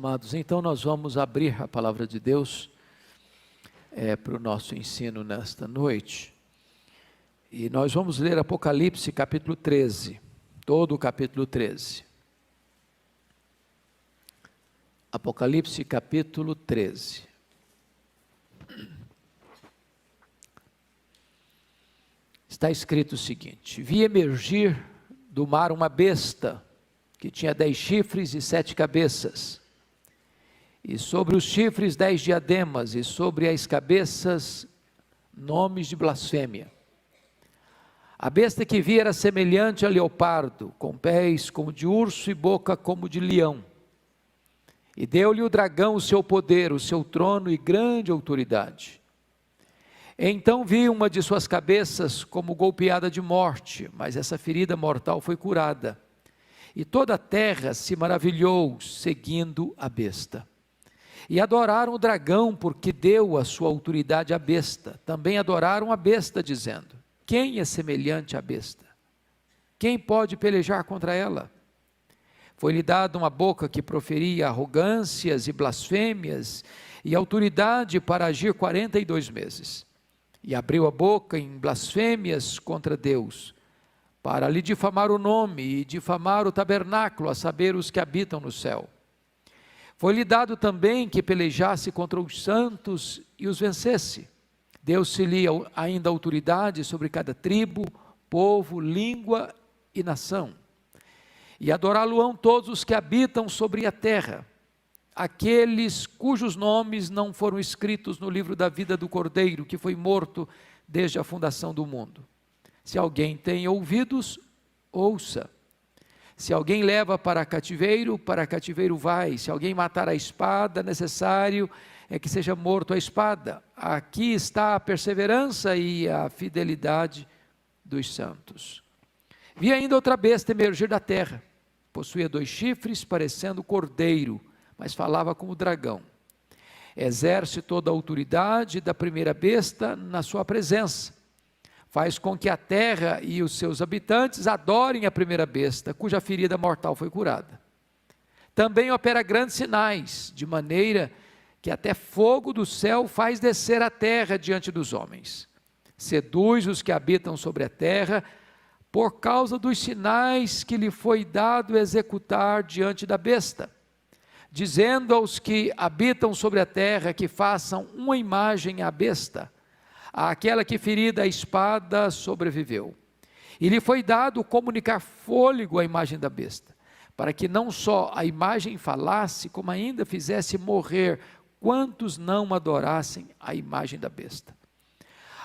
Amados, então nós vamos abrir a palavra de Deus para o nosso ensino nesta noite. E nós vamos ler Apocalipse capítulo 13, todo o capítulo 13. Apocalipse capítulo 13. Está escrito o seguinte: vi emergir do mar uma besta, que tinha 10 chifres e 7 cabeças, e sobre os chifres 10 diademas, e sobre as cabeças nomes de blasfêmia. A besta que vi era semelhante a leopardo, com pés como de urso e boca como de leão. E deu-lhe o dragão o seu poder, o seu trono e grande autoridade. Então vi uma de suas cabeças como golpeada de morte, mas essa ferida mortal foi curada. E toda a terra se maravilhou, seguindo a besta. E adoraram o dragão, porque deu a sua autoridade à besta. Também adoraram a besta, dizendo: quem é semelhante à besta? Quem pode pelejar contra ela? Foi-lhe dada uma boca que proferia arrogâncias e blasfêmias, e autoridade para agir 42 meses. E abriu a boca em blasfêmias contra Deus, para lhe difamar o nome e difamar o tabernáculo, a saber, os que habitam no céu. Foi-lhe dado também que pelejasse contra os santos e os vencesse. Deu-se-lhe ainda autoridade sobre cada tribo, povo, língua e nação. E adorá-lo-ão todos os que habitam sobre a terra, aqueles cujos nomes não foram escritos no livro da vida do Cordeiro, que foi morto desde a fundação do mundo. Se alguém tem ouvidos, ouça. Se alguém leva para cativeiro vai. Se alguém matar a espada, necessário é que seja morto a espada. Aqui está a perseverança e a fidelidade dos santos. Vi ainda outra besta emergir da terra. Possuía 2 chifres, parecendo cordeiro, mas falava como dragão. Exerce toda a autoridade da primeira besta na sua presença. Faz com que a terra e os seus habitantes adorem a primeira besta, cuja ferida mortal foi curada. Também opera grandes sinais, de maneira que até fogo do céu faz descer a terra diante dos homens. Seduz os que habitam sobre a terra, por causa dos sinais que lhe foi dado executar diante da besta, dizendo aos que habitam sobre a terra que façam uma imagem à besta, àquela que ferida a espada sobreviveu. E lhe foi dado comunicar fôlego à imagem da besta, para que não só a imagem falasse, como ainda fizesse morrer quantos não adorassem a imagem da besta.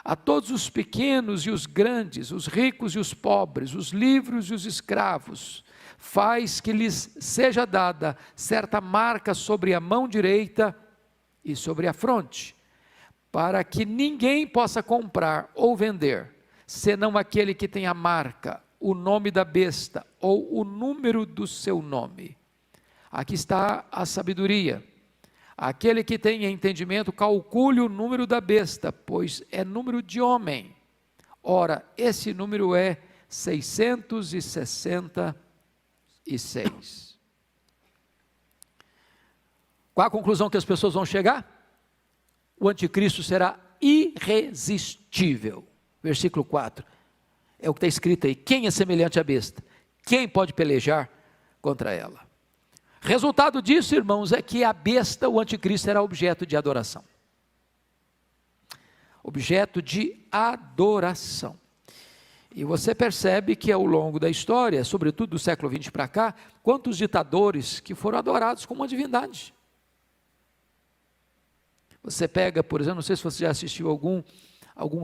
A todos os pequenos e os grandes, os ricos e os pobres, os livres e os escravos, faz que lhes seja dada certa marca sobre a mão direita e sobre a fronte, para que ninguém possa comprar ou vender, senão aquele que tem a marca, o nome da besta ou o número do seu nome. Aqui está a sabedoria. Aquele que tem entendimento, calcule o número da besta, pois é número de homem. Ora, esse número é 666. Qual a conclusão que as pessoas vão chegar? O anticristo será irresistível. Versículo 4. É o que está escrito aí. Quem é semelhante à besta? Quem pode pelejar contra ela? Resultado disso, irmãos, é que a besta, o anticristo, será objeto de adoração. Objeto de adoração. E você percebe que ao longo da história, sobretudo do século XX para cá, quantos ditadores que foram adorados como uma divindade. Você pega, por exemplo, não sei se você já assistiu algum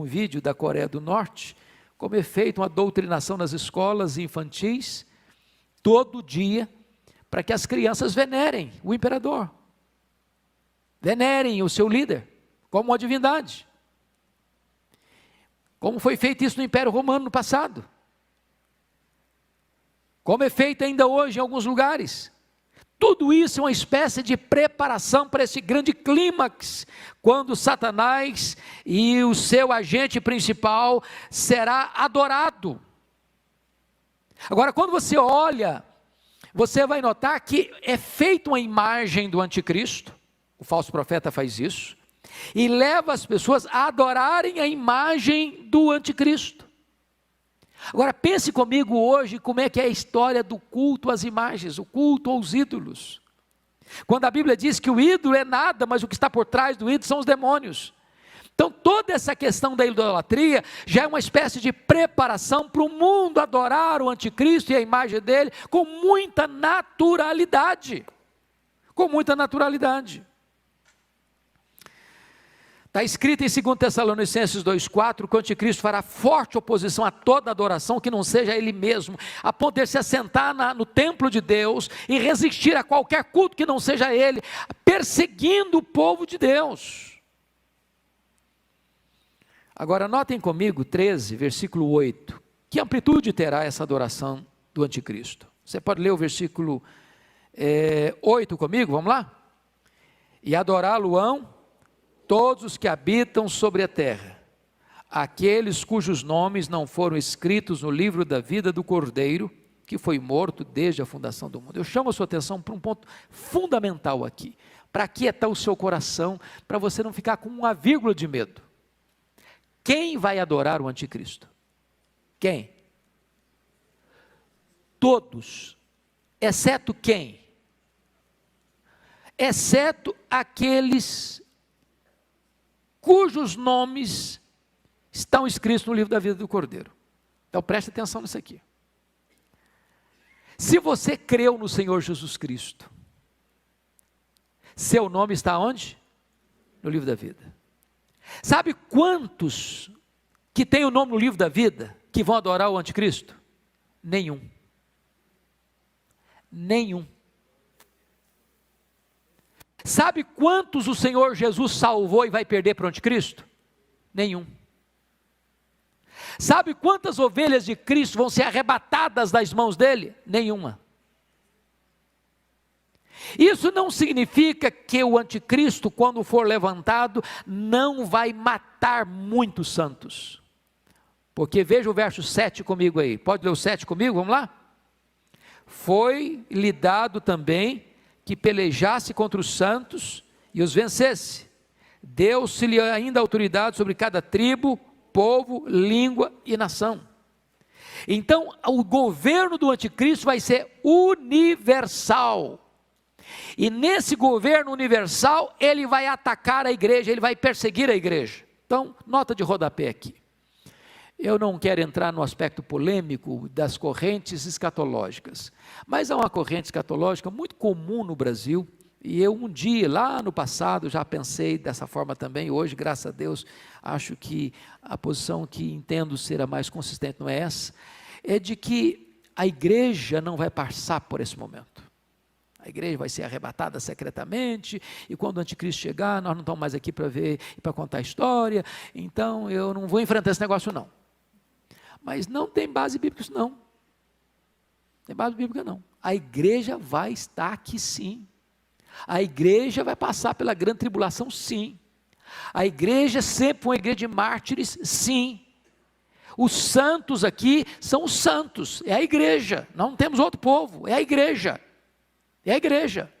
vídeo da Coreia do Norte, como é feita uma doutrinação nas escolas infantis, todo dia, para que as crianças venerem o imperador, venerem o seu líder, como uma divindade. Como foi feito isso no Império Romano no passado, como é feito ainda hoje em alguns lugares. Tudo isso é uma espécie de preparação para esse grande clímax, quando Satanás e o seu agente principal será adorado. Agora, quando você olha você vai notar que é feita uma imagem do anticristo, o falso profeta faz isso, e leva as pessoas a adorarem a imagem do anticristo. Agora pense comigo hoje como é que é a história do culto às imagens, o culto aos ídolos. Quando a Bíblia diz que o ídolo é nada, mas o que está por trás do ídolo são os demônios. Então toda essa questão da idolatria já é uma espécie de preparação para o mundo adorar o anticristo e a imagem dele com muita naturalidade. Com muita naturalidade. Está escrito em 2 Tessalonicenses 2,4 que o anticristo fará forte oposição a toda adoração que não seja ele mesmo, a ponto de se assentar no templo de Deus e resistir a qualquer culto que não seja ele, perseguindo o povo de Deus. Agora notem comigo 13, versículo 8, que amplitude terá essa adoração do anticristo? Você pode ler o versículo 8 comigo, vamos lá? E adorá-lo-ão todos os que habitam sobre a terra, aqueles cujos nomes não foram escritos no livro da vida do Cordeiro, que foi morto desde a fundação do mundo. Eu chamo a sua atenção para um ponto fundamental aqui, para aquietar o seu coração, para você não ficar com uma vírgula de medo. Quem vai adorar o anticristo? Quem? Todos, exceto quem? Exceto aqueles cujos nomes estão escritos no livro da vida do Cordeiro. Então preste atenção nisso aqui. Se você creu no Senhor Jesus Cristo, seu nome está onde? No livro da vida. Sabe quantos que têm o nome no livro da vida que vão adorar o anticristo? Nenhum. Nenhum. Sabe quantos o Senhor Jesus salvou e vai perder para o anticristo? Nenhum. Sabe quantas ovelhas de Cristo vão ser arrebatadas das mãos dele? Nenhuma. Isso não significa que o anticristo, quando for levantado, não vai matar muitos santos. Porque veja o verso 7 comigo aí. Pode ler o 7 comigo? Vamos lá? Foi-lhe dado também que pelejasse contra os santos e os vencesse. Deu-se-lhe ainda autoridade sobre cada tribo, povo, língua e nação. Então, o governo do anticristo vai ser universal. E nesse governo universal, ele vai atacar a igreja, ele vai perseguir a igreja. Então, nota de rodapé aqui. Eu não quero entrar no aspecto polêmico das correntes escatológicas, mas há uma corrente escatológica muito comum no Brasil, e eu um dia, lá no passado, já pensei dessa forma também. Hoje, graças a Deus, acho que a posição que entendo ser a mais consistente não é essa, é de que a igreja não vai passar por esse momento. A igreja vai ser arrebatada secretamente, e quando o anticristo chegar, nós não estamos mais aqui para ver e para contar a história, então eu não vou enfrentar esse negócio não. Mas não tem base bíblica isso não. Tem base bíblica não. A igreja vai estar aqui sim. A igreja vai passar pela grande tribulação sim. A igreja sempre foi uma igreja de mártires sim. Os santos aqui são os santos, é a igreja. Não temos outro povo, é a igreja. É a igreja.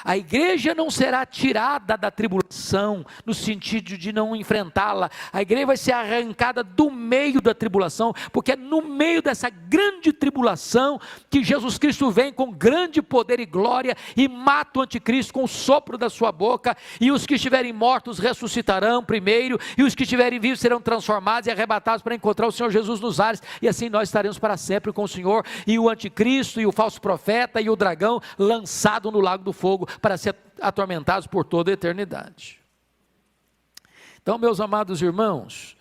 A igreja não será tirada da tribulação, no sentido de não enfrentá-la. A igreja vai ser arrancada do meio da tribulação, porque é no meio dessa grande tribulação que Jesus Cristo vem com grande poder e glória e mata o anticristo com o sopro da sua boca, e os que estiverem mortos ressuscitarão primeiro, e os que estiverem vivos serão transformados e arrebatados para encontrar o Senhor Jesus nos ares, e assim nós estaremos para sempre com o Senhor, e o anticristo, e o falso profeta, e o dragão lançado no lago do fogo, para ser atormentados por toda a eternidade. Então, meus amados irmãos,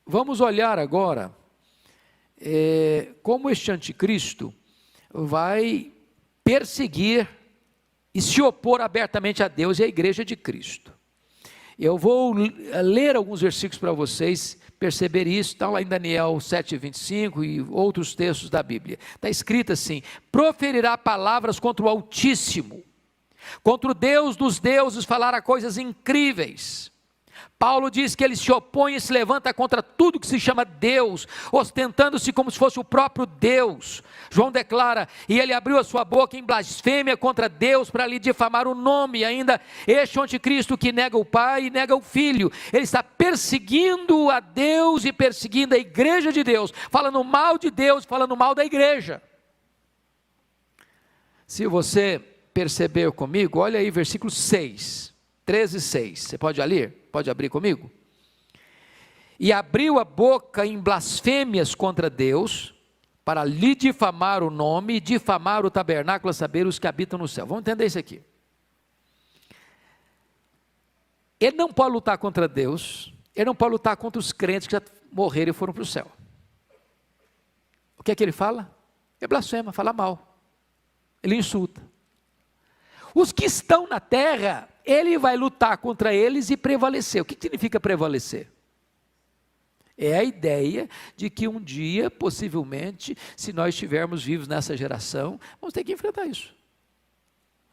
vamos olhar agora como este anticristo vai perseguir e se opor abertamente a Deus e à igreja de Cristo. Eu vou ler alguns versículos para vocês perceber isso. Está lá em Daniel 7:25 e outros textos da Bíblia. Está escrito assim: proferirá palavras contra o Altíssimo, contra o Deus dos deuses falará coisas incríveis, Paulo diz que ele se opõe e se levanta contra tudo que se chama Deus, ostentando-se como se fosse o próprio Deus. João declara: e ele abriu a sua boca em blasfêmia contra Deus para lhe difamar o nome, e ainda este anticristo que nega o Pai e nega o Filho. Ele está perseguindo a Deus e perseguindo a igreja de Deus, falando mal de Deus, falando mal da igreja. Se você perceber comigo, olha aí versículo 6, 13:6, você pode ler? Pode abrir comigo? E abriu a boca em blasfêmias contra Deus, para lhe difamar o nome, e difamar o tabernáculo, a saber, os que habitam no céu. Vamos entender isso aqui. Ele não pode lutar contra Deus, ele não pode lutar contra os crentes que já morreram e foram para o céu. O que é que ele fala? Ele blasfema, fala mal, ele insulta. Os que estão na terra, ele vai lutar contra eles e prevalecer. O que significa prevalecer? É a ideia de que um dia, possivelmente, se nós estivermos vivos nessa geração, vamos ter que enfrentar isso.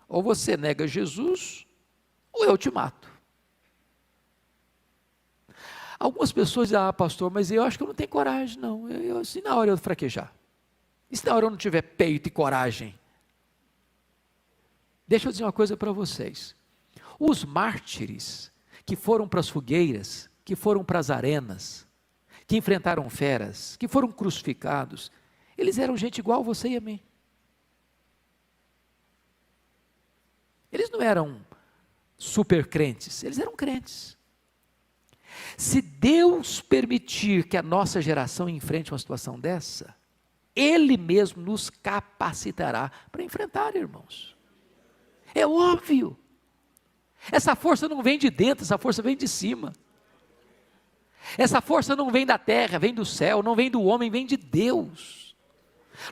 Ou você nega Jesus, ou eu te mato. Algumas pessoas dizem: pastor, mas eu acho que eu não tenho coragem, não. Se na hora eu fraquejar, e se na hora eu não tiver peito e coragem? Deixa eu dizer uma coisa para vocês. Os mártires que foram para as fogueiras, que foram para as arenas, que enfrentaram feras, que foram crucificados, eles eram gente igual a você e a mim. Eles não eram super crentes, eles eram crentes. Se Deus permitir que a nossa geração enfrente uma situação dessa, Ele mesmo nos capacitará para enfrentar, irmãos. É óbvio. Essa força não vem de dentro, essa força vem de cima. Essa força não vem da terra, vem do céu, não vem do homem, vem de Deus.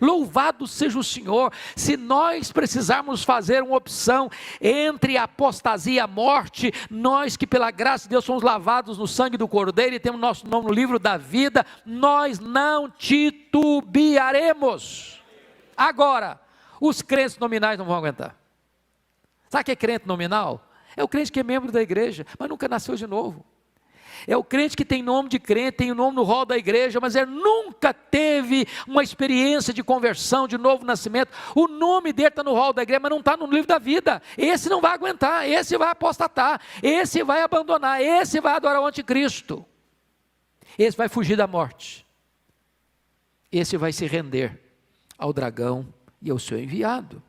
Louvado seja o Senhor. Se nós precisarmos fazer uma opção entre a apostasia e a morte, nós que pela graça de Deus somos lavados no sangue do Cordeiro e temos nosso nome no livro da vida, nós não titubearemos. Agora, os crentes nominais não vão aguentar. Sabe o que é crente nominal? É o crente que é membro da igreja, mas nunca nasceu de novo. É o crente que tem nome de crente, tem o nome no rol da igreja, mas ele nunca teve uma experiência de conversão, de novo nascimento. O nome dele está no rol da igreja, mas não está no livro da vida. Esse não vai aguentar, esse vai apostatar, esse vai abandonar, esse vai adorar o anticristo. Esse vai fugir da morte. Esse vai se render ao dragão e ao seu enviado.